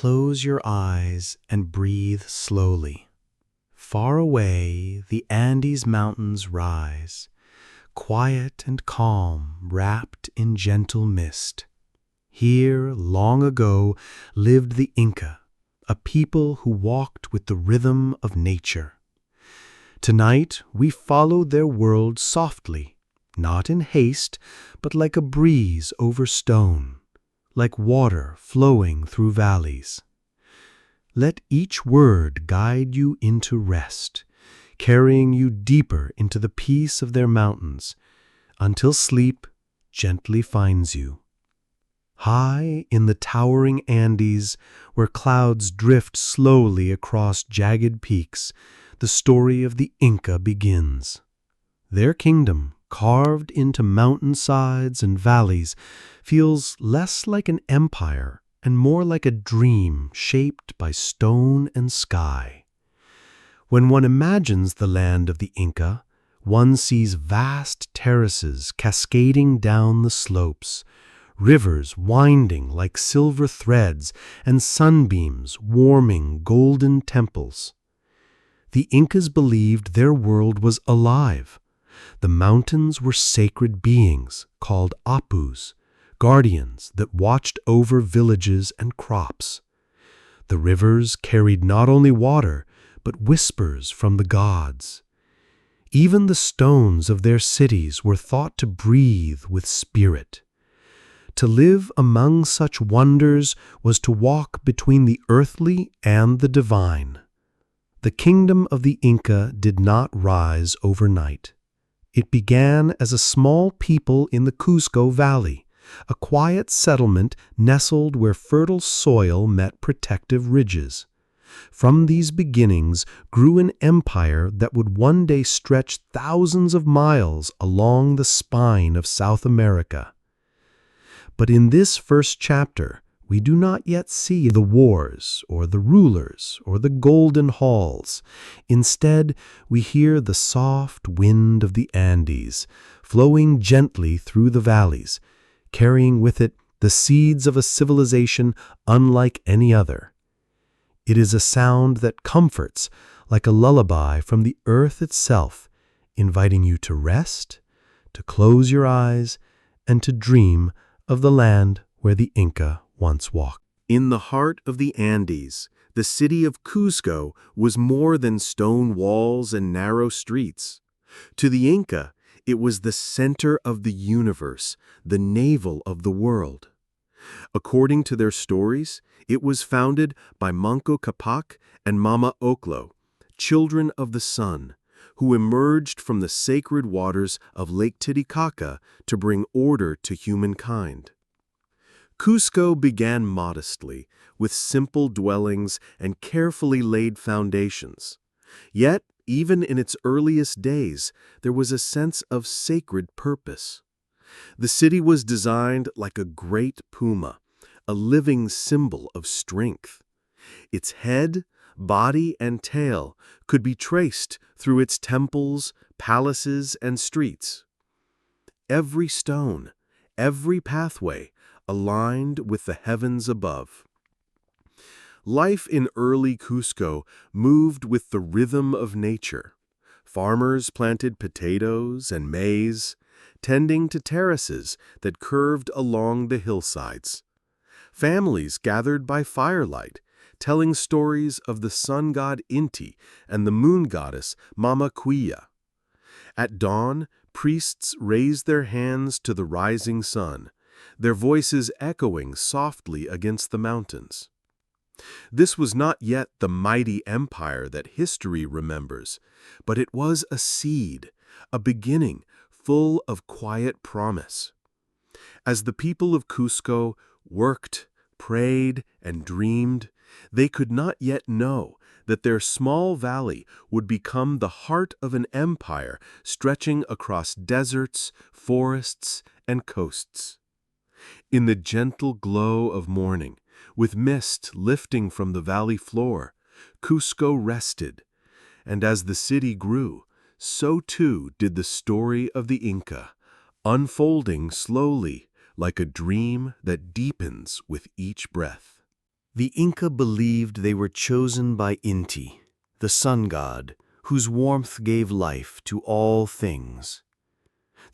close your eyes and breathe slowly. Far away, the Andes Mountains rise, quiet and calm, wrapped in gentle mist. Here, long ago, lived the Inca, a people who walked with the rhythm of nature. Tonight, we follow their world softly, not in haste, but like a breeze over stone, like water flowing through valleys. Let each word guide you into rest, carrying you deeper into the peace of their mountains, until sleep gently finds you. High in the towering Andes, where clouds drift slowly across jagged peaks, the story of the Inca begins. Their kingdom, carved into mountainsides and valleys, feels less like an empire and more like a dream shaped by stone and sky. When one imagines the land of the Inca, one sees vast terraces cascading down the slopes, rivers winding like silver threads, and sunbeams warming golden temples. The Incas believed their world was alive. The mountains were sacred beings called apus, guardians that watched over villages and crops. The rivers carried not only water, but whispers from the gods. Even the stones of their cities were thought to breathe with spirit. To live among such wonders was to walk between the earthly and the divine. The kingdom of the Inca did not rise overnight. It began as a small people in the Cusco Valley, a quiet settlement nestled where fertile soil met protective ridges. From these beginnings grew an empire that would one day stretch thousands of miles along the spine of South America. But in this first chapter, we do not yet see the wars or the rulers or the golden halls. Instead, we hear the soft wind of the Andes, flowing gently through the valleys, carrying with it the seeds of a civilization unlike any other. It is a sound that comforts, like a lullaby from the earth itself, inviting you to rest, to close your eyes, and to dream of the land where the Inca once walked. In the heart of the Andes, the city of Cusco was more than stone walls and narrow streets. To the Inca, it was the center of the universe, the navel of the world. According to their stories, it was founded by Manco Capac and Mama Oclo, children of the sun, who emerged from the sacred waters of Lake Titicaca to bring order to humankind. Cusco began modestly, with simple dwellings and carefully laid foundations. Yet, even in its earliest days, there was a sense of sacred purpose. The city was designed like a great puma, a living symbol of strength. Its head, body, and tail could be traced through its temples, palaces, and streets. Every stone, every pathway, aligned with the heavens above. Life in early Cusco moved with the rhythm of nature. Farmers planted potatoes and maize, tending to terraces that curved along the hillsides. Families gathered by firelight, telling stories of the sun god Inti and the moon goddess Mama Quilla. At dawn, priests raised their hands to the rising sun, their voices echoing softly against the mountains. This was not yet the mighty empire that history remembers, but it was a seed, a beginning full of quiet promise. As the people of Cusco worked, prayed, and dreamed, they could not yet know that their small valley would become the heart of an empire stretching across deserts, forests, and coasts. In the gentle glow of morning, with mist lifting from the valley floor, Cusco rested, and as the city grew, so too did the story of the Inca, unfolding slowly like a dream that deepens with each breath. The Inca believed they were chosen by Inti, the sun god, whose warmth gave life to all things.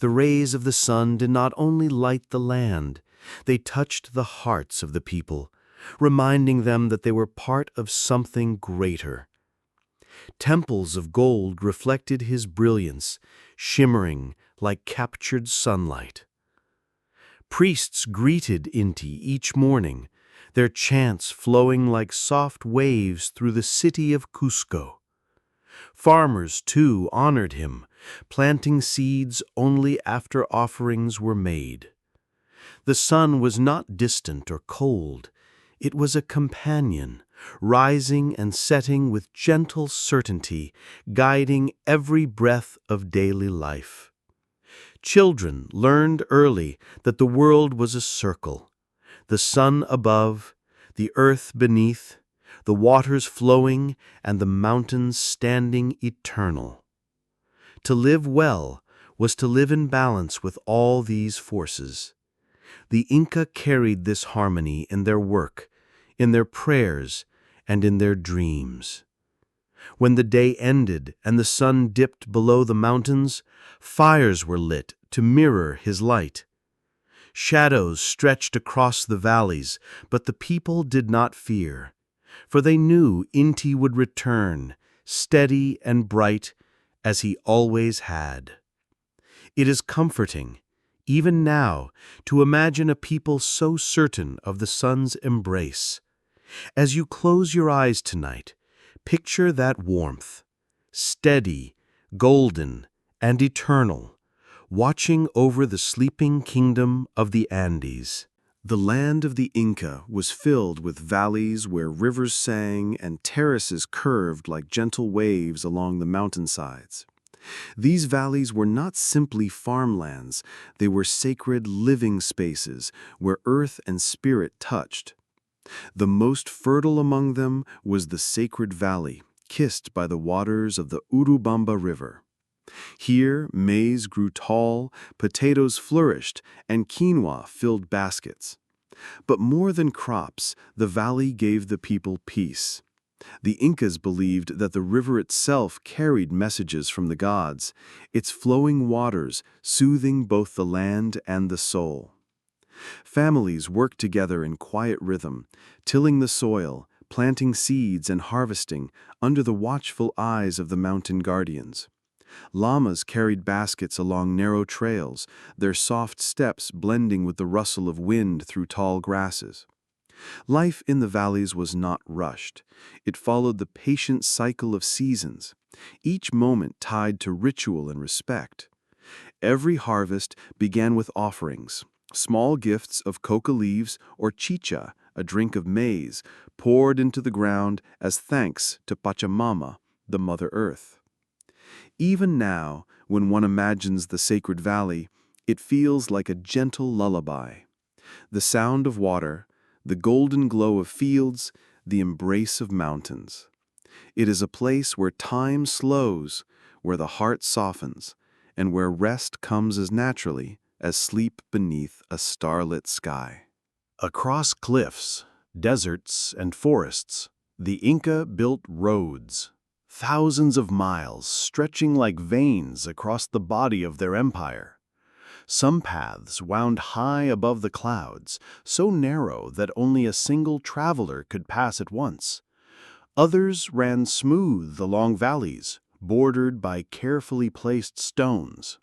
The rays of the sun did not only light the land, they touched the hearts of the people, reminding them that they were part of something greater. Temples of gold reflected his brilliance, shimmering like captured sunlight. Priests greeted Inti each morning, their chants flowing like soft waves through the city of Cusco. Farmers, too, honored him, planting seeds only after offerings were made. The sun was not distant or cold. It was a companion, rising and setting with gentle certainty, guiding every breath of daily life. Children learned early that the world was a circle, the sun above, the earth beneath, the waters flowing, and the mountains standing eternal. To live well was to live in balance with all these forces. The Inca carried this harmony in their work, in their prayers, and in their dreams. When the day ended and the sun dipped below the mountains, fires were lit to mirror his light. Shadows stretched across the valleys, but the people did not fear, for they knew Inti would return, steady and bright, as he always had. It is comforting, even now, to imagine a people so certain of the sun's embrace. As you close your eyes tonight, picture that warmth, steady, golden, and eternal, watching over the sleeping kingdom of the Andes. The land of the Inca was filled with valleys where rivers sang and terraces curved like gentle waves along the mountainsides. These valleys were not simply farmlands, they were sacred living spaces where earth and spirit touched. The most fertile among them was the Sacred Valley, kissed by the waters of the Urubamba River. Here, maize grew tall, potatoes flourished, and quinoa filled baskets. But more than crops, the valley gave the people peace. The Incas believed that the river itself carried messages from the gods, its flowing waters soothing both the land and the soul. Families worked together in quiet rhythm, tilling the soil, planting seeds and harvesting under the watchful eyes of the mountain guardians. Llamas carried baskets along narrow trails, their soft steps blending with the rustle of wind through tall grasses. Life in the valleys was not rushed. It followed the patient cycle of seasons, each moment tied to ritual and respect. Every harvest began with offerings, small gifts of coca leaves or chicha, a drink of maize, poured into the ground as thanks to Pachamama, the Mother Earth. Even now, when one imagines the sacred valley, it feels like a gentle lullaby. The sound of water, the golden glow of fields, the embrace of mountains. It is a place where time slows, where the heart softens, and where rest comes as naturally as sleep beneath a starlit sky. Across cliffs, deserts, and forests, the Inca built roads, thousands of miles stretching like veins across the body of their empire. Some paths wound high above the clouds, so narrow that only a single traveler could pass at once. Others ran smooth along valleys, bordered by carefully placed stones.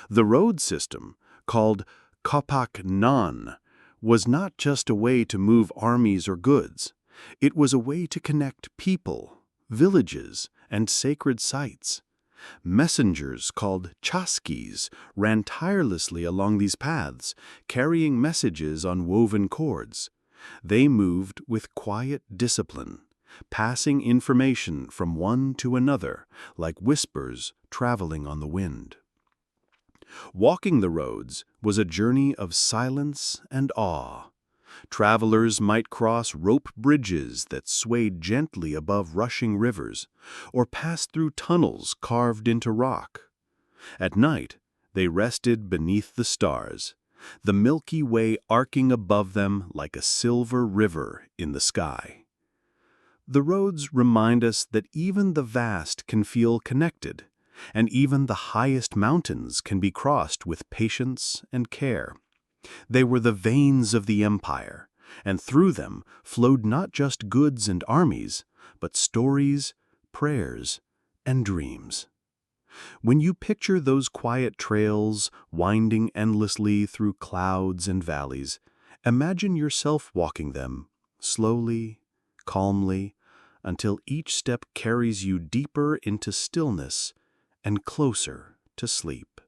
The road system, called Kapak Nan, was not just a way to move armies or goods. It was a way to connect people, villages, and sacred sites. Messengers called chasquis ran tirelessly along these paths, carrying messages on woven cords. They moved with quiet discipline, passing information from one to another, like whispers traveling on the wind. Walking the roads was a journey of silence and awe. Travelers might cross rope bridges that swayed gently above rushing rivers, or pass through tunnels carved into rock. At night, they rested beneath the stars, the Milky Way arcing above them like a silver river in the sky. The roads remind us that even the vast can feel connected, and even the highest mountains can be crossed with patience and care. They were the veins of the empire, and through them flowed not just goods and armies, but stories, prayers, and dreams. When you picture those quiet trails winding endlessly through clouds and valleys, imagine yourself walking them, slowly, calmly, until each step carries you deeper into stillness and closer to sleep.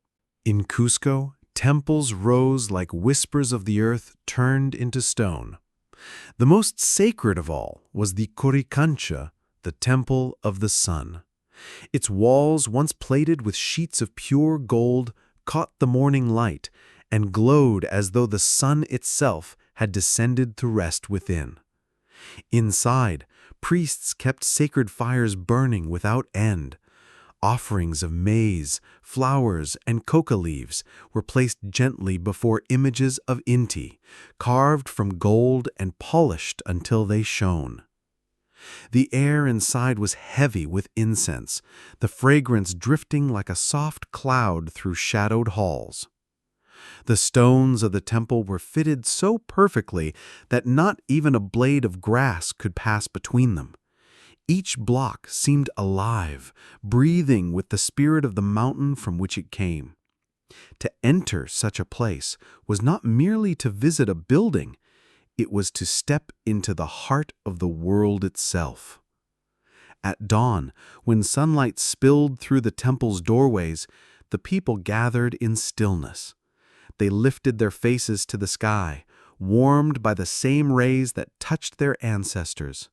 In Cusco, temples rose like whispers of the earth turned into stone. The most sacred of all was the Coricancha, the Temple of the Sun. Its walls, once plated with sheets of pure gold, caught the morning light and glowed as though the sun itself had descended to rest within. Inside, priests kept sacred fires burning without end. Offerings of maize, flowers, and coca leaves were placed gently before images of Inti, carved from gold and polished until they shone. The air inside was heavy with incense, the fragrance drifting like a soft cloud through shadowed halls. The stones of the temple were fitted so perfectly that not even a blade of grass could pass between them. Each block seemed alive, breathing with the spirit of the mountain from which it came. To enter such a place was not merely to visit a building, it was to step into the heart of the world itself. At dawn, when sunlight spilled through the temple's doorways, the people gathered in stillness. They lifted their faces to the sky, warmed by the same rays that touched their ancestors.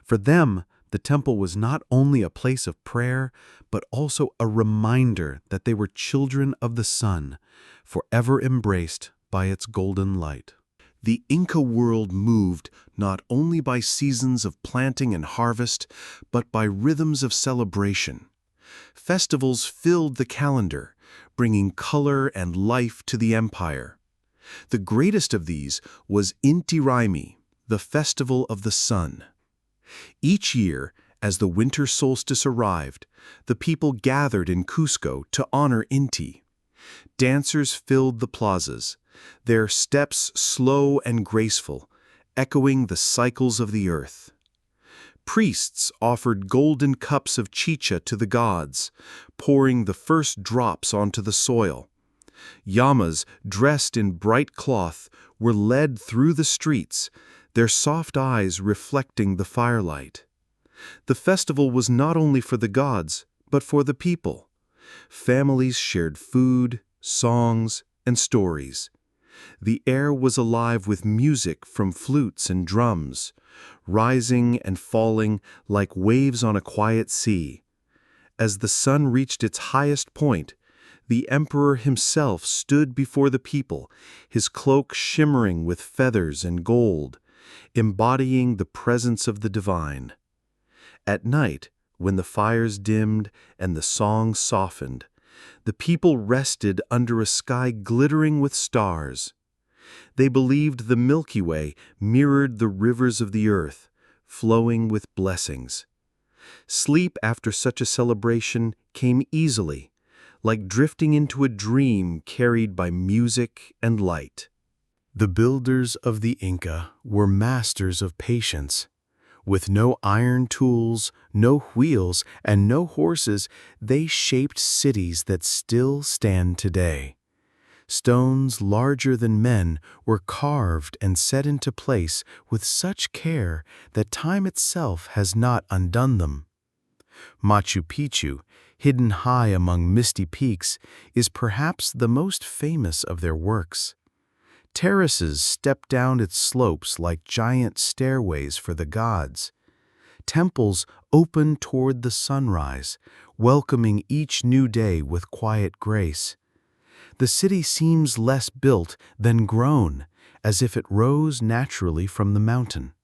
For them, the temple was not only a place of prayer, but also a reminder that they were children of the sun, forever embraced by its golden light. The Inca world moved not only by seasons of planting and harvest, but by rhythms of celebration. Festivals filled the calendar, bringing color and life to the empire. The greatest of these was Inti Raymi, the Festival of the Sun. Each year, as the winter solstice arrived, the people gathered in Cusco to honor Inti. Dancers filled the plazas, their steps slow and graceful, echoing the cycles of the earth. Priests offered golden cups of chicha to the gods, pouring the first drops onto the soil. Llamas, dressed in bright cloth, were led through the streets, their soft eyes reflecting the firelight. The festival was not only for the gods, but for the people. Families shared food, songs, and stories. The air was alive with music from flutes and drums, rising and falling like waves on a quiet sea. As the sun reached its highest point, the emperor himself stood before the people, his cloak shimmering with feathers and gold, embodying the presence of the divine. At night, when the fires dimmed and the songs softened, the people rested under a sky glittering with stars. They believed the Milky Way mirrored the rivers of the earth, flowing with blessings. Sleep after such a celebration came easily, like drifting into a dream carried by music and light. The builders of the Inca were masters of patience. With no iron tools, no wheels, and no horses, they shaped cities that still stand today. Stones larger than men were carved and set into place with such care that time itself has not undone them. Machu Picchu, hidden high among misty peaks, is perhaps the most famous of their works. Terraces step down its slopes like giant stairways for the gods. Temples open toward the sunrise, welcoming each new day with quiet grace. The city seems less built than grown, as if it rose naturally from the mountain.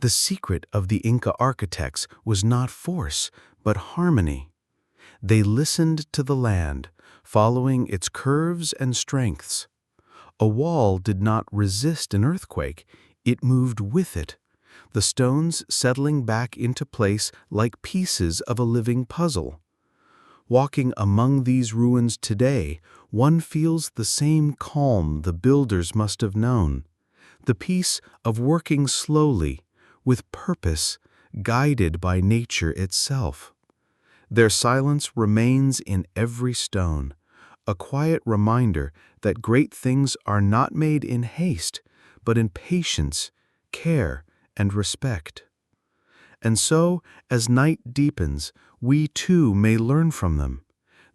The secret of the Inca architects was not force, but harmony. They listened to the land, following its curves and strengths. A wall did not resist an earthquake, it moved with it, the stones settling back into place like pieces of a living puzzle. Walking among these ruins today, one feels the same calm the builders must have known, the peace of working slowly, with purpose, guided by nature itself. Their silence remains in every stone, a quiet reminder that great things are not made in haste, but in patience, care, and respect. And so, as night deepens, we too may learn from them,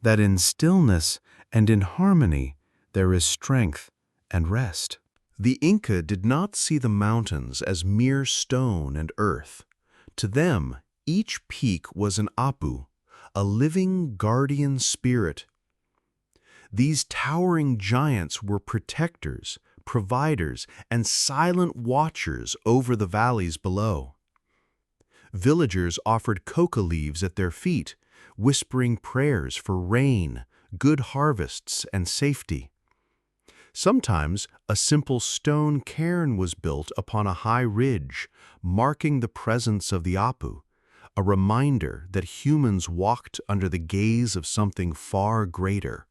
that in stillness and in harmony there is strength and rest. The Inca did not see the mountains as mere stone and earth. To them, each peak was an apu, a living guardian spirit. These towering giants were protectors, providers, and silent watchers over the valleys below. Villagers offered coca leaves at their feet, whispering prayers for rain, good harvests, and safety. Sometimes a simple stone cairn was built upon a high ridge, marking the presence of the Apu, a reminder that humans walked under the gaze of something far greater.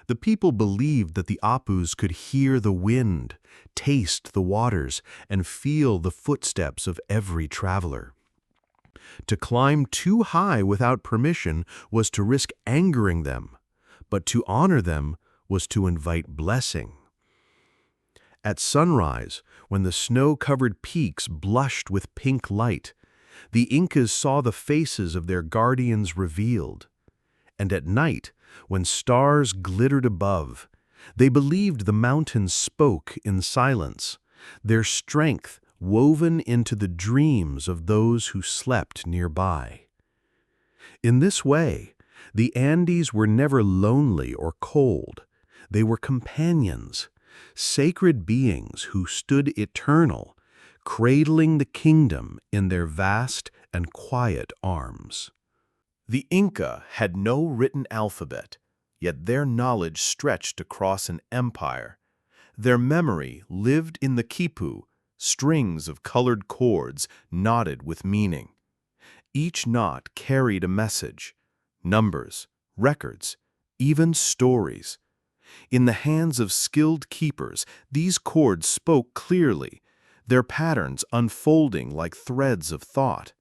The people believed that the Apus could hear the wind, taste the waters, and feel the footsteps of every traveler. To climb too high without permission was to risk angering them, but to honor them was to invite blessing. At sunrise, when the snow-covered peaks blushed with pink light, the Incas saw the faces of their guardians revealed. And at night, when stars glittered above, they believed the mountains spoke in silence, their strength woven into the dreams of those who slept nearby. In this way, the Andes were never lonely or cold. They were companions, sacred beings who stood eternal, cradling the kingdom in their vast and quiet arms. The Inca had no written alphabet, yet their knowledge stretched across an empire. Their memory lived in the quipu, strings of colored cords knotted with meaning. Each knot carried a message, numbers, records, even stories. In the hands of skilled keepers, these cords spoke clearly, their patterns unfolding like threads of thought.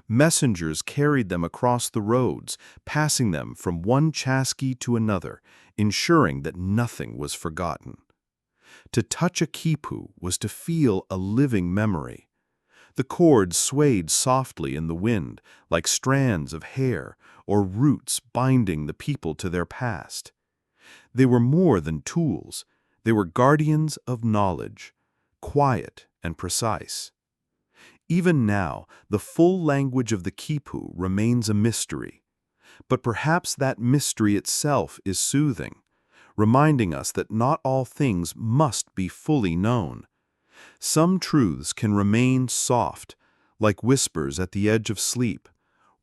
Messengers carried them across the roads, passing them from one chasqui to another, ensuring that nothing was forgotten. To touch a quipu was to feel a living memory. The cords swayed softly in the wind, like strands of hair or roots binding the people to their past. They were more than tools. They were guardians of knowledge, quiet and precise. Even now, the full language of the quipu remains a mystery. But perhaps that mystery itself is soothing, reminding us that not all things must be fully known. Some truths can remain soft, like whispers at the edge of sleep,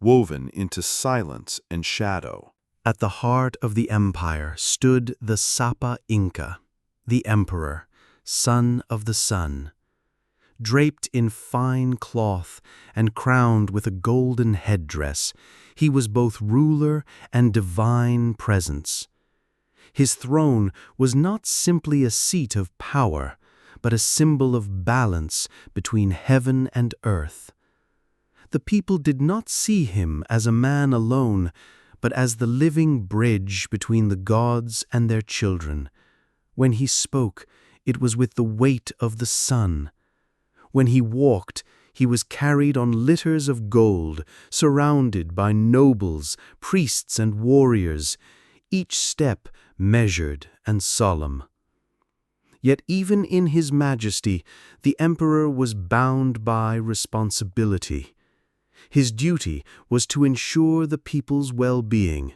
woven into silence and shadow. At the heart of the empire stood the Sapa Inca, the emperor, son of the sun. Draped in fine cloth and crowned with a golden headdress, he was both ruler and divine presence. His throne was not simply a seat of power, but a symbol of balance between heaven and earth. The people did not see him as a man alone, but as the living bridge between the gods and their children. When he spoke, it was with the weight of the sun. When he walked, he was carried on litters of gold, surrounded by nobles, priests, and warriors, each step measured and solemn. Yet even in his majesty, the emperor was bound by responsibility. His duty was to ensure the people's well-being,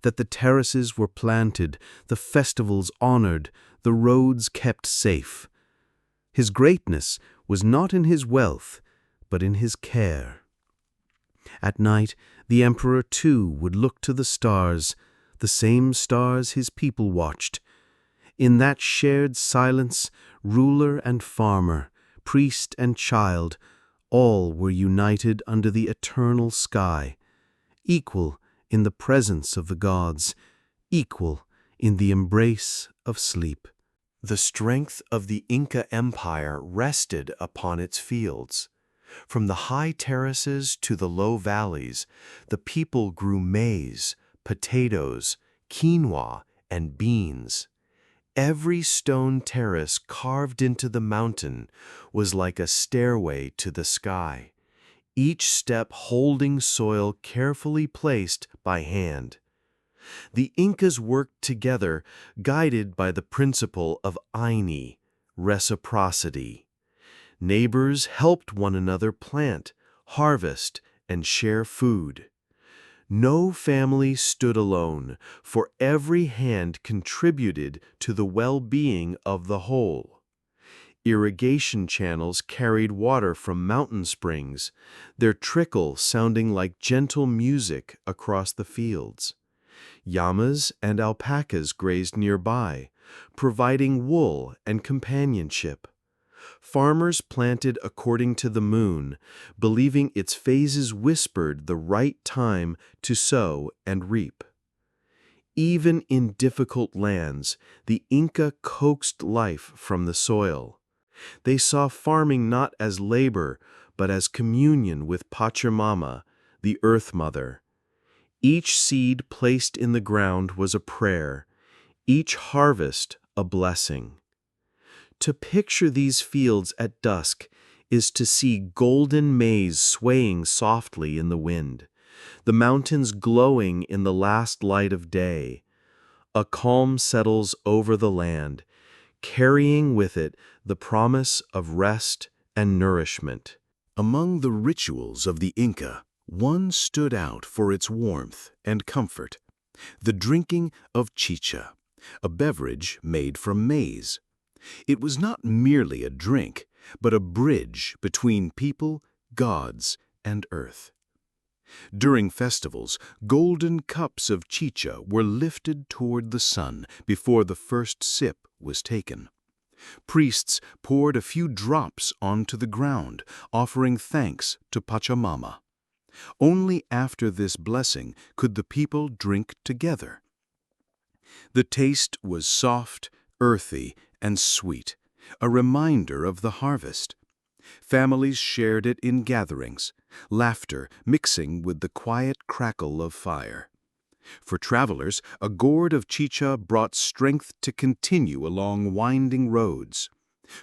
that the terraces were planted, the festivals honored, the roads kept safe. His greatness was not in his wealth, but in his care. At night, the emperor too would look to the stars, the same stars his people watched. In that shared silence, ruler and farmer, priest and child, all were united under the eternal sky, equal in the presence of the gods, equal in the embrace of sleep. The strength of the Inca Empire rested upon its fields. From the high terraces to the low valleys, the people grew maize, potatoes, quinoa, and beans. Every stone terrace carved into the mountain was like a stairway to the sky, each step holding soil carefully placed by hand. The Incas worked together, guided by the principle of Aini, reciprocity. Neighbors helped one another plant, harvest, and share food. No family stood alone, for every hand contributed to the well-being of the whole. Irrigation channels carried water from mountain springs, their trickle sounding like gentle music across the fields. Llamas and alpacas grazed nearby, providing wool and companionship. Farmers planted according to the moon, believing its phases whispered the right time to sow and reap. Even in difficult lands, the Inca coaxed life from the soil. They saw farming not as labor, but as communion with Pachamama, the Earth Mother. Each seed placed in the ground was a prayer, each harvest a blessing. To picture these fields at dusk is to see golden maize swaying softly in the wind, the mountains glowing in the last light of day. A calm settles over the land, carrying with it the promise of rest and nourishment. Among the rituals of the Inca, one stood out for its warmth and comfort: the drinking of chicha, a beverage made from maize. It was not merely a drink, but a bridge between people, gods, and earth. During festivals, golden cups of chicha were lifted toward the sun before the first sip was taken. Priests poured a few drops onto the ground, offering thanks to Pachamama. Only after this blessing could the people drink together. The taste was soft, earthy, and sweet, a reminder of the harvest. Families shared it in gatherings, laughter mixing with the quiet crackle of fire. For travelers, a gourd of chicha brought strength to continue along winding roads.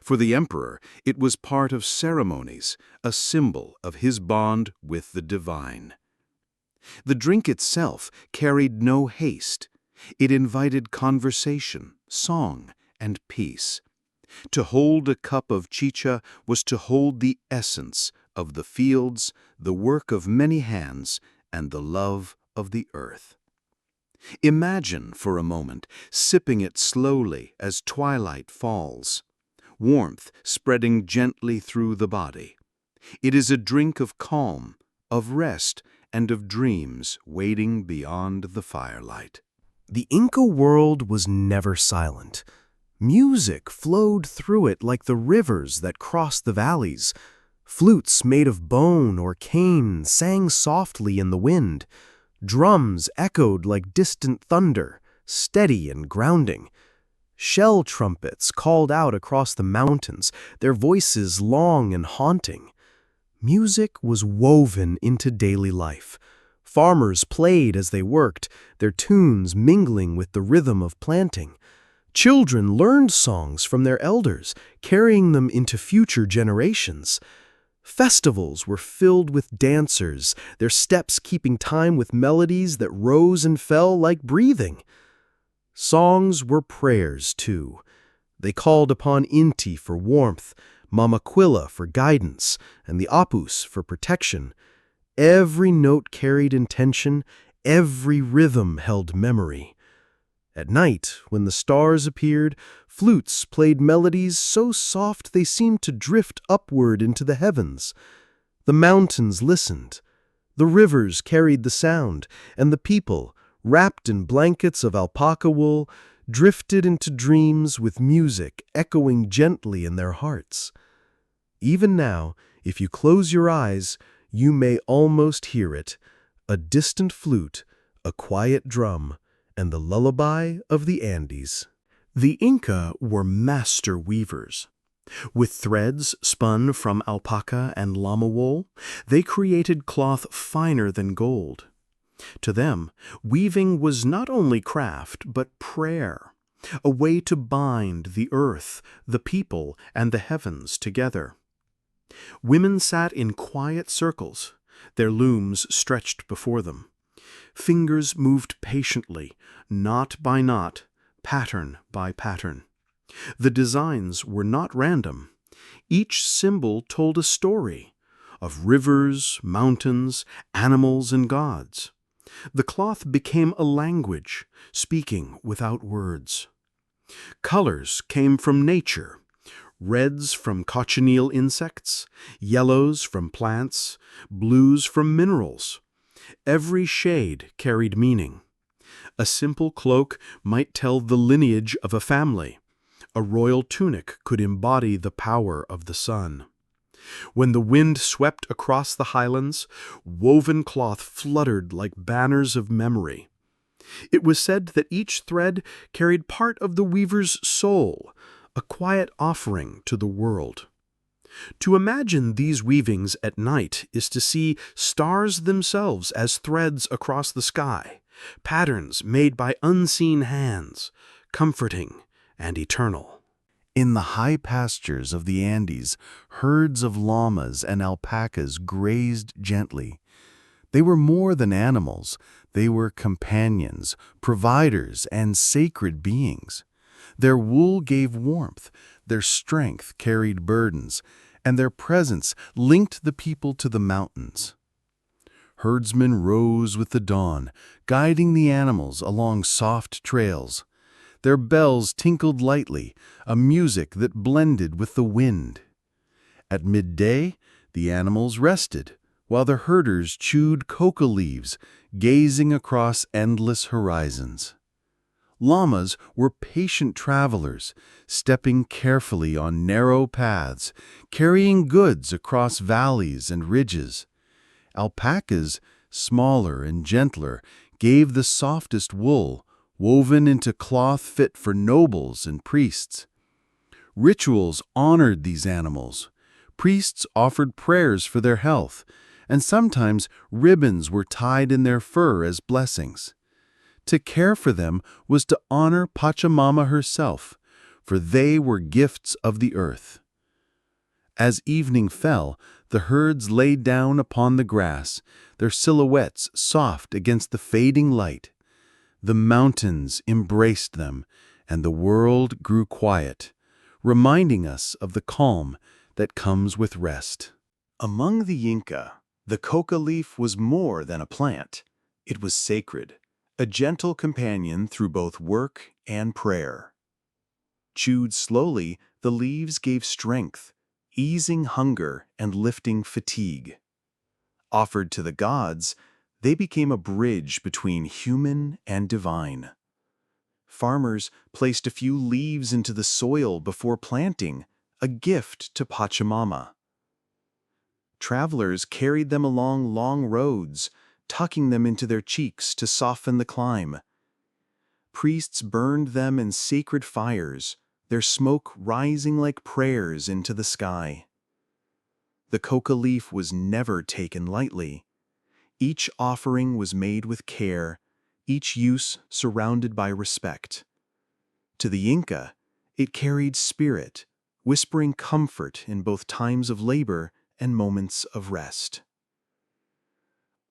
For the emperor, it was part of ceremonies, a symbol of his bond with the divine. The drink itself carried no haste. It invited conversation, song, and peace. To hold a cup of chicha was to hold the essence of the fields, the work of many hands, and the love of the earth. Imagine for a moment sipping it slowly as twilight falls, warmth spreading gently through the body. It is a drink of calm, of rest, and of dreams waiting beyond the firelight. The Inca world was never silent. Music flowed through it like the rivers that crossed the valleys. Flutes made of bone or cane sang softly in the wind. Drums echoed like distant thunder, steady and grounding. Shell trumpets called out across the mountains, their voices long and haunting. Music was woven into daily life. Farmers played as they worked, their tunes mingling with the rhythm of planting. Children learned songs from their elders, carrying them into future generations. Festivals were filled with dancers, their steps keeping time with melodies that rose and fell like breathing. Songs were prayers, too. They called upon Inti for warmth, Mamaquilla for guidance, and the Apus for protection. Every note carried intention, every rhythm held memory. At night, when the stars appeared, flutes played melodies so soft they seemed to drift upward into the heavens. The mountains listened. The rivers carried the sound, and the people, wrapped in blankets of alpaca wool, drifted into dreams with music echoing gently in their hearts. Even now, if you close your eyes, you may almost hear it, a distant flute, a quiet drum, and the lullaby of the Andes. The Inca were master weavers. With threads spun from alpaca and llama wool, they created cloth finer than gold. To them, weaving was not only craft, but prayer, a way to bind the earth, the people, and the heavens together. Women sat in quiet circles, their looms stretched before them. Fingers moved patiently, knot by knot, pattern by pattern. The designs were not random. Each symbol told a story of rivers, mountains, animals, and gods. The cloth became a language, speaking without words. Colors came from nature, reds from cochineal insects, yellows from plants, blues from minerals. Every shade carried meaning. A simple cloak might tell the lineage of a family. A royal tunic could embody the power of the sun. When the wind swept across the highlands, woven cloth fluttered like banners of memory. It was said that each thread carried part of the weaver's soul, a quiet offering to the world. To imagine these weavings at night is to see stars themselves as threads across the sky, patterns made by unseen hands, comforting and eternal. In the high pastures of the Andes, herds of llamas and alpacas grazed gently. They were more than animals. They were companions, providers, and sacred beings. Their wool gave warmth, their strength carried burdens, and their presence linked the people to the mountains. Herdsmen rose with the dawn, guiding the animals along soft trails. Their bells tinkled lightly, a music that blended with the wind. At midday, the animals rested, while the herders chewed coca leaves, gazing across endless horizons. Llamas were patient travelers, stepping carefully on narrow paths, carrying goods across valleys and ridges. Alpacas, smaller and gentler, gave the softest wool, woven into cloth fit for nobles and priests. Rituals honored these animals. Priests offered prayers for their health, and sometimes ribbons were tied in their fur as blessings. To care for them was to honor Pachamama herself, for they were gifts of the earth. As evening fell, the herds lay down upon the grass, their silhouettes soft against the fading light. The mountains embraced them, and the world grew quiet, reminding us of the calm that comes with rest. Among the Inca, the coca leaf was more than a plant. It was sacred, a gentle companion through both work and prayer. Chewed slowly, the leaves gave strength, easing hunger and lifting fatigue. Offered to the gods, they became a bridge between human and divine. Farmers placed a few leaves into the soil before planting, a gift to Pachamama. Travelers carried them along long roads, tucking them into their cheeks to soften the climb. Priests burned them in sacred fires, their smoke rising like prayers into the sky. The coca leaf was never taken lightly. Each offering was made with care, each use surrounded by respect. To the Inca, it carried spirit, whispering comfort in both times of labor and moments of rest.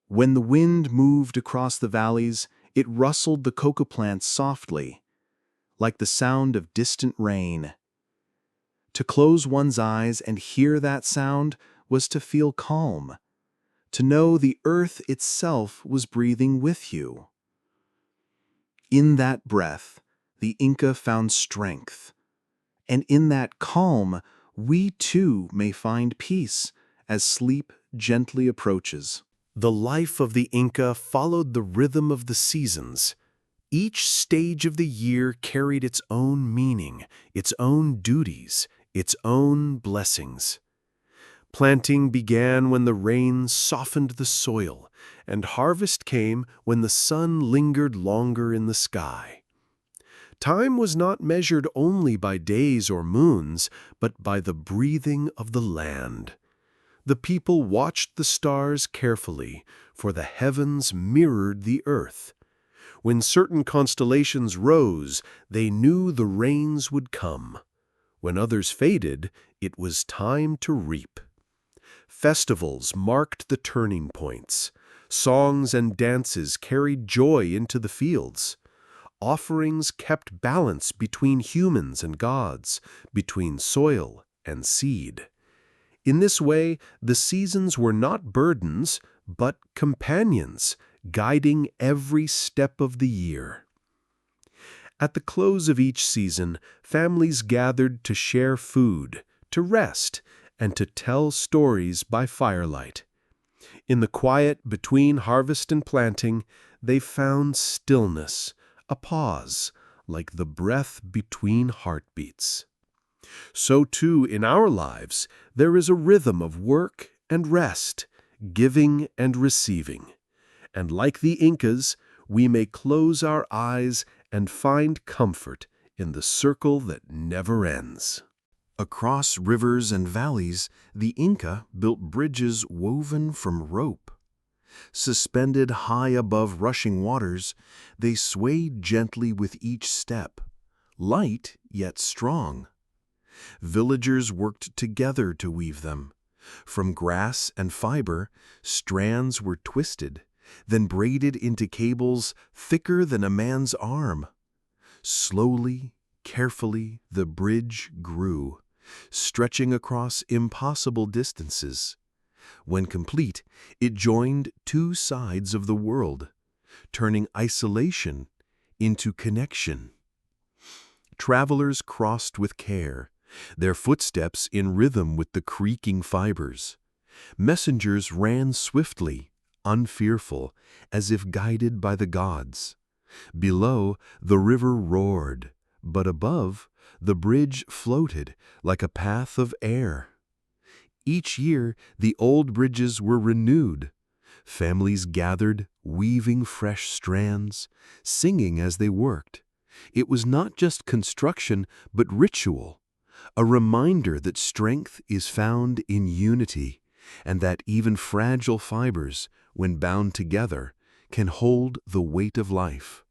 When the wind moved across the valleys, it rustled the coca plants softly, like the sound of distant rain. To close one's eyes and hear that sound was to feel calm, to know the earth itself was breathing with you. In that breath, the Inca found strength, and in that calm, we too may find peace as sleep gently approaches. The life of the Inca followed the rhythm of the seasons. Each stage of the year carried its own meaning, its own duties, its own blessings. Planting began when the rain softened the soil, and harvest came when the sun lingered longer in the sky. Time was not measured only by days or moons, but by the breathing of the land. The people watched the stars carefully, for the heavens mirrored the earth. When certain constellations rose, they knew the rains would come. When others faded, it was time to reap. Festivals marked the turning points. Songs and dances carried joy into the fields. Offerings kept balance between humans and gods, between soil and seed. In this way, the seasons were not burdens, but companions, guiding every step of the year. At the close of each season, families gathered to share food, to rest, and to tell stories by firelight. In the quiet between harvest and planting, they found stillness, a pause, like the breath between heartbeats. So too in our lives, there is a rhythm of work and rest, giving and receiving. And like the Incas, we may close our eyes and find comfort in the circle that never ends. Across rivers and valleys, the Inca built bridges woven from rope. Suspended high above rushing waters, they swayed gently with each step, light yet strong. Villagers worked together to weave them. From grass and fiber, strands were twisted, then braided into cables thicker than a man's arm. Slowly, carefully, the bridge grew, stretching across impossible distances. When complete, it joined two sides of the world, turning isolation into connection. Travelers crossed with care, their footsteps in rhythm with the creaking fibers. Messengers ran swiftly, unfearful, as if guided by the gods. Below, the river roared, but above, the bridge floated like a path of air. Each year, the old bridges were renewed. Families gathered, weaving fresh strands, singing as they worked. It was not just construction, but ritual, a reminder that strength is found in unity, and that even fragile fibers, when bound together, can hold the weight of life.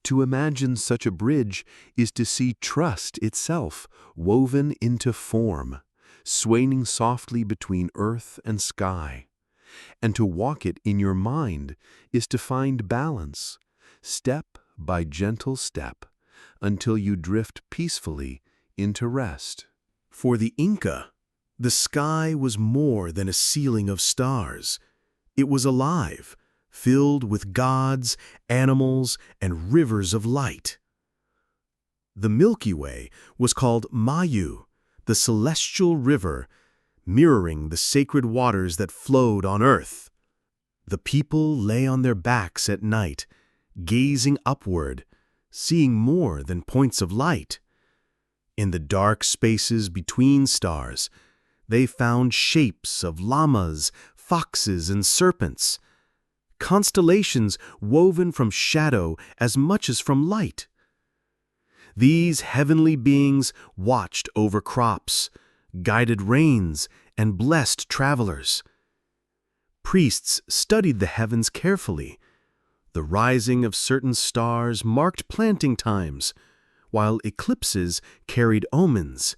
To imagine such a bridge is to see trust itself woven into form, swaying softly between earth and sky. And to walk it in your mind is to find balance, step by gentle step, until you drift peacefully into rest. For the Inca, the sky was more than a ceiling of stars. It was alive, filled with gods, animals, and rivers of light. The Milky Way was called Mayu, the celestial river, mirroring the sacred waters that flowed on earth. The people lay on their backs at night, gazing upward, seeing more than points of light. In the dark spaces between stars, they found shapes of llamas, foxes, and serpents, constellations woven from shadow as much as from light. These heavenly beings watched over crops, guided rains, and blessed travelers. Priests studied the heavens carefully. The rising of certain stars marked planting times, while eclipses carried omens.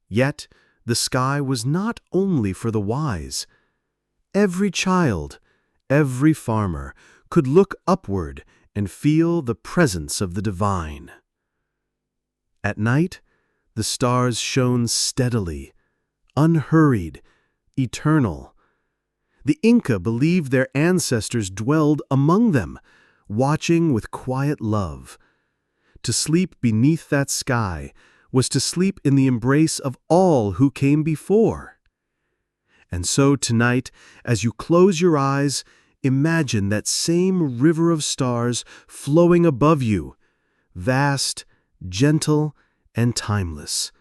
Yet, the sky was not only for the wise. Every child, every farmer could look upward and feel the presence of the divine. At night, the stars shone steadily, unhurried, eternal. The Inca believed their ancestors dwelled among them, watching with quiet love. To sleep beneath that sky was to sleep in the embrace of all who came before. And so tonight, as you close your eyes, Imagine that same river of stars flowing above you, vast, gentle, and timeless,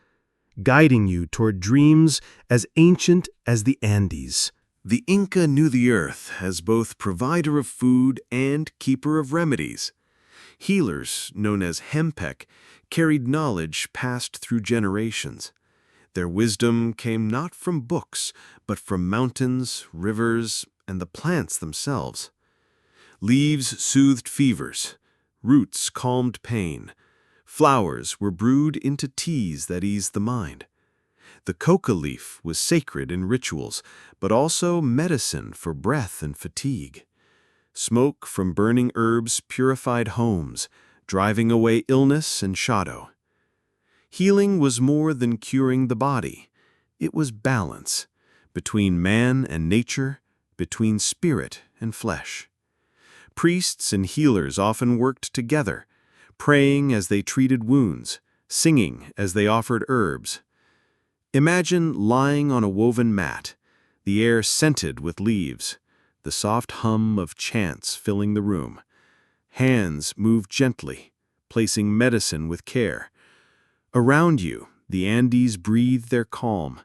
guiding you toward dreams as ancient as the Andes. The Inca knew the earth as both provider of food and keeper of remedies. Healers, known as hempec, carried knowledge passed through generations. Their wisdom came not from books, but from mountains, rivers, and the plants themselves. Leaves soothed fevers, roots calmed pain, flowers were brewed into teas that eased the mind. The coca leaf was sacred in rituals, but also medicine for breath and fatigue. Smoke from burning herbs purified homes, driving away illness and shadow. Healing was more than curing the body. It was balance, between man and nature, between spirit and flesh. Priests and healers often worked together, praying as they treated wounds, singing as they offered herbs. Imagine lying on a woven mat, the air scented with leaves, the soft hum of chants filling the room. Hands moved gently, placing medicine with care. Around you, the Andes breathed their calm,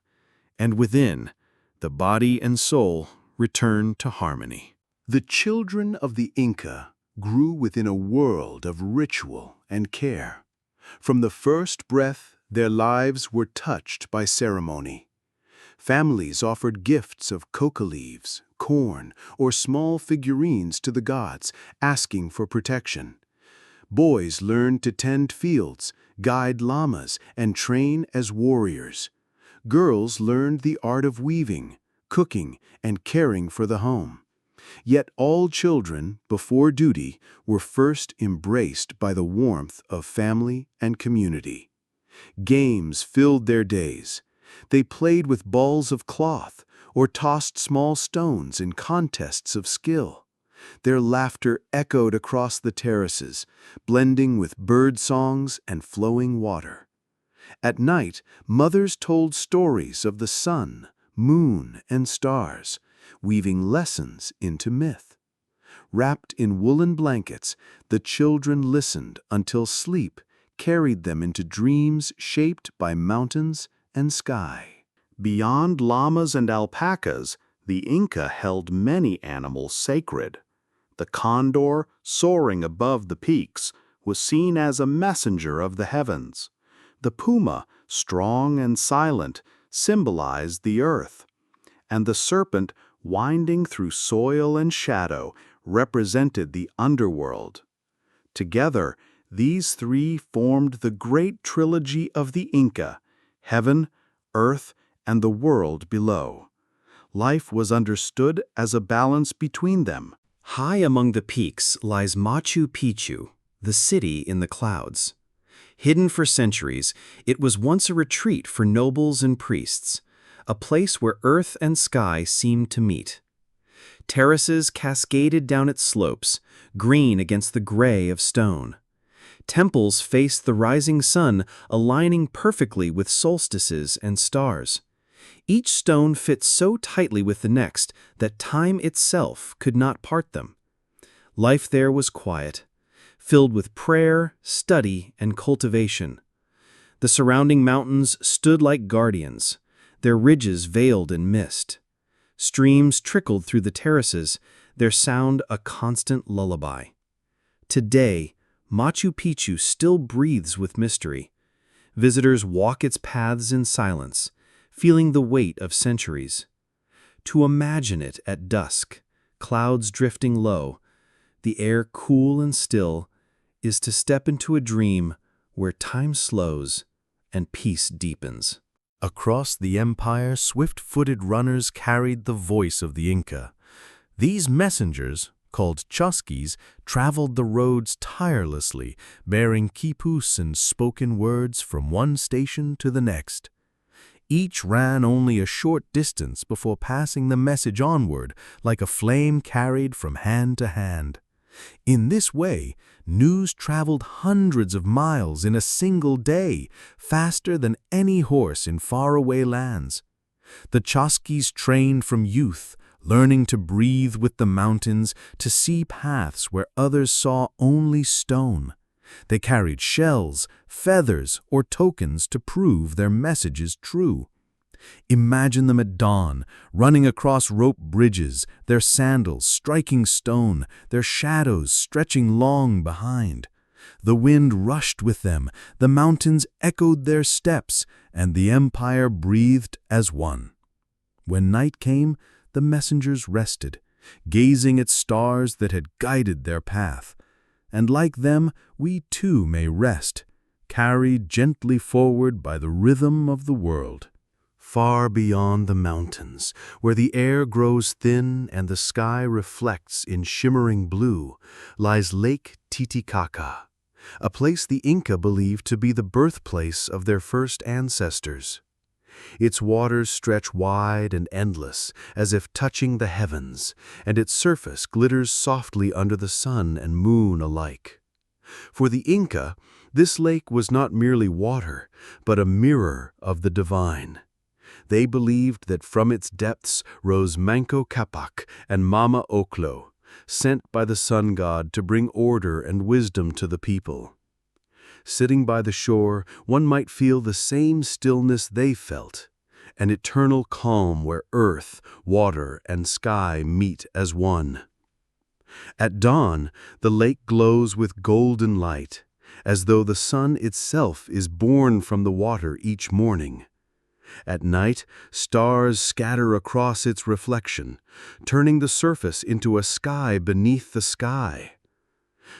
and within, the body and soul returned to harmony. The children of the Inca grew within a world of ritual and care. From the first breath, their lives were touched by ceremony. Families offered gifts of coca leaves, corn, or small figurines to the gods, asking for protection. Boys learned to tend fields, guide llamas, and train as warriors. Girls learned the art of weaving, cooking, and caring for the home. Yet all children, before duty, were first embraced by the warmth of family and community. Games filled their days. They played with balls of cloth or tossed small stones in contests of skill. Their laughter echoed across the terraces, blending with bird songs and flowing water. At night, mothers told stories of the sun, moon, and stars, weaving lessons into myth. Wrapped in woolen blankets, the children listened until sleep carried them into dreams shaped by mountains and sky. Beyond llamas and alpacas, the Inca held many animals sacred. The condor, soaring above the peaks, was seen as a messenger of the heavens. The puma, strong and silent, symbolized the earth. And the serpent, winding through soil and shadow, represented the underworld. Together, these three formed the great trilogy of the Inca: heaven, earth, and the world below. Life was understood as a balance between them. High among the peaks lies Machu Picchu, the city in the clouds. Hidden for centuries, it was once a retreat for nobles and priests, a place where earth and sky seemed to meet. Terraces cascaded down its slopes, green against the gray of stone. Temples faced the rising sun, aligning perfectly with solstices and stars. Each stone fit so tightly with the next that time itself could not part them. Life there was quiet, filled with prayer, study, and cultivation. The surrounding mountains stood like guardians, their ridges veiled in mist. Streams trickled through the terraces, their sound a constant lullaby. Today, Machu Picchu still breathes with mystery. Visitors walk its paths in silence, feeling the weight of centuries. To imagine it at dusk, clouds drifting low, the air cool and still, is to step into a dream where time slows and peace deepens. Across the empire, swift-footed runners carried the voice of the Inca. These messengers, called chusquis, traveled the roads tirelessly, bearing quipus and spoken words from one station to the next. Each ran only a short distance before passing the message onward, like a flame carried from hand to hand. In this way, news traveled hundreds of miles in a single day, faster than any horse in faraway lands. The chusquis trained from youth, learning to breathe with the mountains, to see paths where others saw only stone. They carried shells, feathers, or tokens to prove their message is true. Imagine them at dawn, running across rope bridges, their sandals striking stone, their shadows stretching long behind. The wind rushed with them, the mountains echoed their steps, and the empire breathed as one. When night came, the messengers rested, gazing at stars that had guided their path. And like them, we too may rest, carried gently forward by the rhythm of the world. Far beyond the mountains, where the air grows thin and the sky reflects in shimmering blue, lies Lake Titicaca, a place the Inca believed to be the birthplace of their first ancestors. Its waters stretch wide and endless, as if touching the heavens, and its surface glitters softly under the sun and moon alike. For the Inca, this lake was not merely water, but a mirror of the divine. They believed that from its depths rose Manco Capac and Mama Oclo, sent by the sun god to bring order and wisdom to the people. Sitting by the shore, one might feel the same stillness they felt, an eternal calm where earth, water, and sky meet as one. At dawn, the lake glows with golden light, as though the sun itself is born from the water each morning. At night, stars scatter across its reflection, turning the surface into a sky beneath the sky.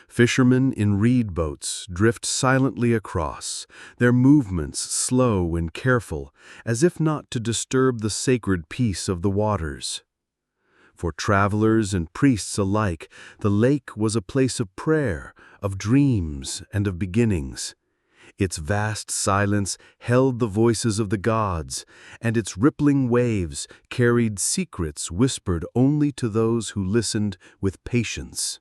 Fishermen in reed boats drift silently across, their movements slow and careful, as if not to disturb the sacred peace of the waters. For travelers and priests alike, the lake was a place of prayer, of dreams, and of beginnings. Its vast silence held the voices of the gods, and its rippling waves carried secrets whispered only to those who listened with patience.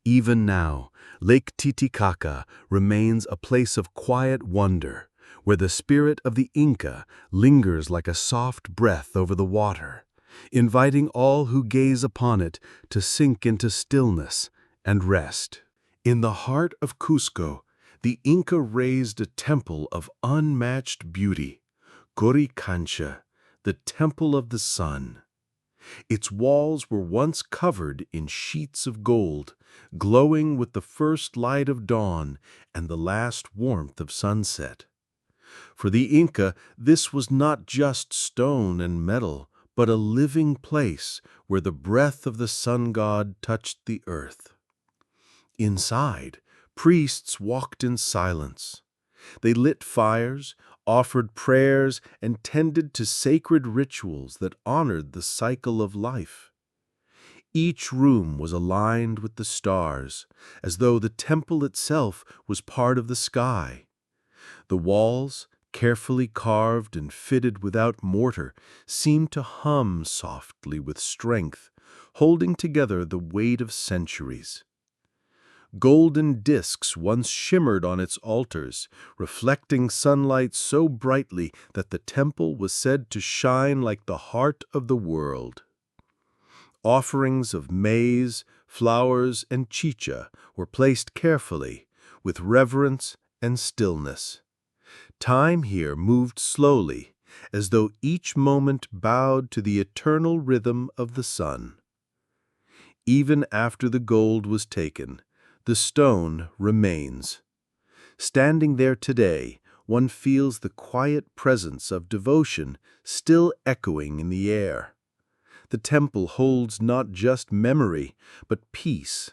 Even now, Lake Titicaca remains a place of quiet wonder, where the spirit of the Inca lingers like a soft breath over the water, inviting all who gaze upon it to sink into stillness and rest. In the heart of Cusco, the Inca raised a temple of unmatched beauty, Coricancha, the Temple of the Sun. Its walls were once covered in sheets of gold, glowing with the first light of dawn and the last warmth of sunset. For the Inca, this was not just stone and metal, but a living place where the breath of the sun god touched the earth. Inside, priests walked in silence. They lit fires, offered prayers, and tended to sacred rituals that honored the cycle of life. Each room was aligned with the stars, as though the temple itself was part of the sky. The walls, carefully carved and fitted without mortar, seemed to hum softly with strength, holding together the weight of centuries. Golden discs once shimmered on its altars, reflecting sunlight so brightly that the temple was said to shine like the heart of the world. Offerings of maize, flowers, and chicha were placed carefully, with reverence and stillness. Time here moved slowly, as though each moment bowed to the eternal rhythm of the sun. Even after the gold was taken, the stone remains. Standing there today, one feels the quiet presence of devotion still echoing in the air. The temple holds not just memory, but peace,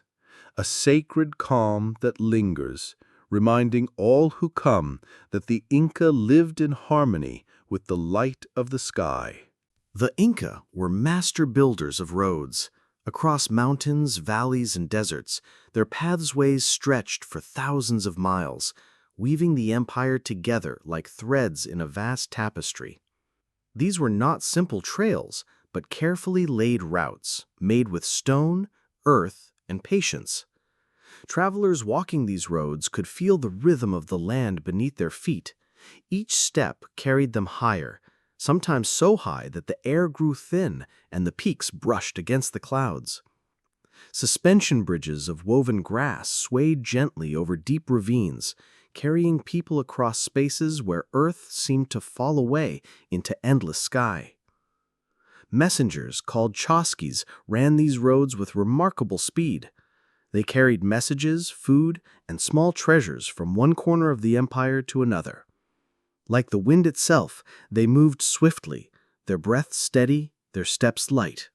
a sacred calm that lingers, reminding all who come that the Inca lived in harmony with the light of the sky. The Inca were master builders of roads. Across mountains, valleys, and deserts, their pathways stretched for thousands of miles, weaving the empire together like threads in a vast tapestry. These were not simple trails, but carefully laid routes, made with stone, earth, and patience. Travelers walking these roads could feel the rhythm of the land beneath their feet. Each step carried them higher, sometimes so high that the air grew thin and the peaks brushed against the clouds. Suspension bridges of woven grass swayed gently over deep ravines, carrying people across spaces where Earth seemed to fall away into endless sky. Messengers called chauskes ran these roads with remarkable speed. They carried messages, food, and small treasures from one corner of the empire to another. Like the wind itself, they moved swiftly, their breath steady, their steps light.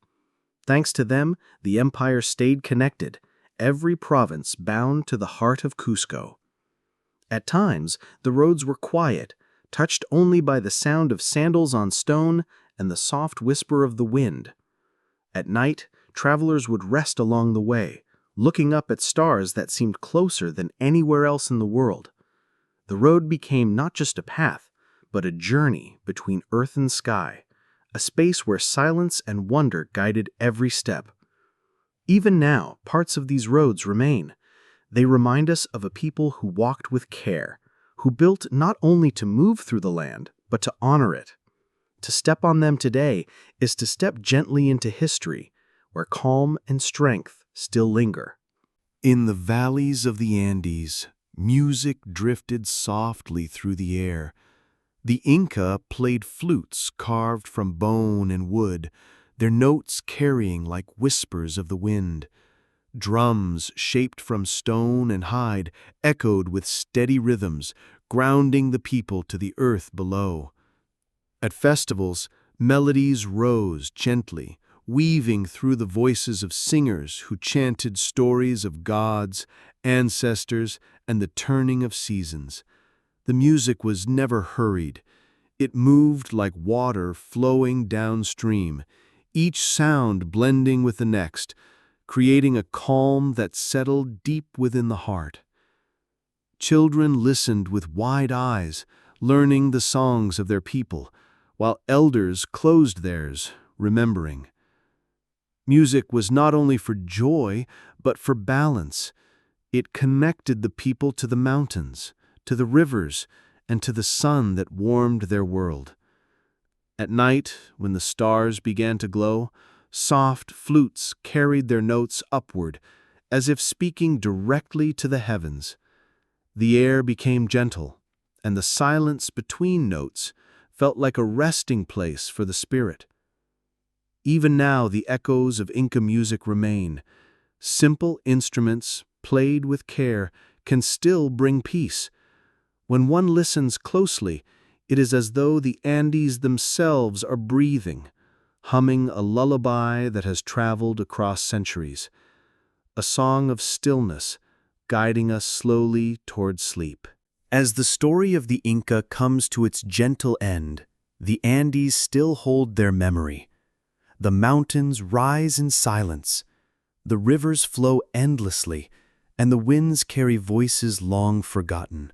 Thanks to them, the empire stayed connected, every province bound to the heart of Cusco. At times, the roads were quiet, touched only by the sound of sandals on stone and the soft whisper of the wind. At night, travelers would rest along the way, looking up at stars that seemed closer than anywhere else in the world. The road became not just a path, but a journey between earth and sky, a space where silence and wonder guided every step. Even now, parts of these roads remain. They remind us of a people who walked with care, who built not only to move through the land, but to honor it. To step on them today is to step gently into history, where calm and strength still linger. In the valleys of the Andes, music drifted softly through the air. The Inca played flutes carved from bone and wood, their notes carrying like whispers of the wind. Drums shaped from stone and hide echoed with steady rhythms, grounding the people to the earth below. At festivals, melodies rose gently, weaving through the voices of singers who chanted stories of gods, ancestors, and the turning of seasons. The music was never hurried. It moved like water flowing downstream, each sound blending with the next, creating a calm that settled deep within the heart. Children listened with wide eyes, learning the songs of their people, while elders closed theirs, remembering. Music was not only for joy, but for balance. It connected the people to the mountains, to the rivers, and to the sun that warmed their world. At night, when the stars began to glow, soft flutes carried their notes upward, as if speaking directly to the heavens. The air became gentle, and the silence between notes felt like a resting place for the spirit. Even now, the echoes of Inca music remain. Simple instruments, played with care, can still bring peace. When one listens closely, it is as though the Andes themselves are breathing, humming a lullaby that has traveled across centuries. A song of stillness, guiding us slowly toward sleep. As the story of the Inca comes to its gentle end, the Andes still hold their memory. The mountains rise in silence, the rivers flow endlessly, and the winds carry voices long forgotten.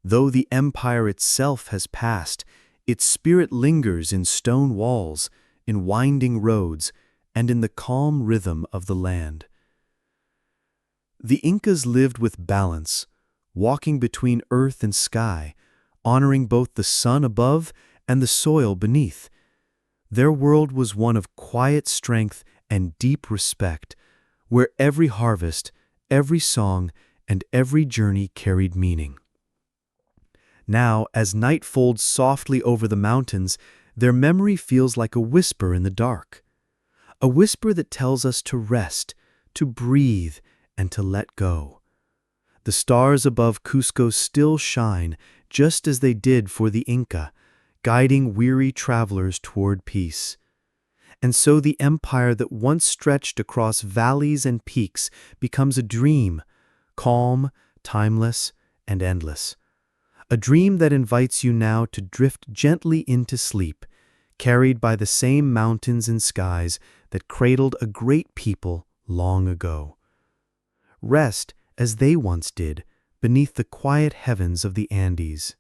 Though the empire itself has passed, its spirit lingers in stone walls, in winding roads, and in the calm rhythm of the land. The Incas lived with balance, walking between earth and sky, honoring both the sun above and the soil beneath. Their world was one of quiet strength and deep respect, where every harvest, every song, and every journey carried meaning. Now, as night folds softly over the mountains, their memory feels like a whisper in the dark. A whisper that tells us to rest, to breathe, and to let go. The stars above Cusco still shine, just as they did for the Inca, guiding weary travelers toward peace. And so the empire that once stretched across valleys and peaks becomes a dream, calm, timeless, and endless. A dream that invites you now to drift gently into sleep, carried by the same mountains and skies that cradled a great people long ago. Rest as they once did beneath the quiet heavens of the Andes.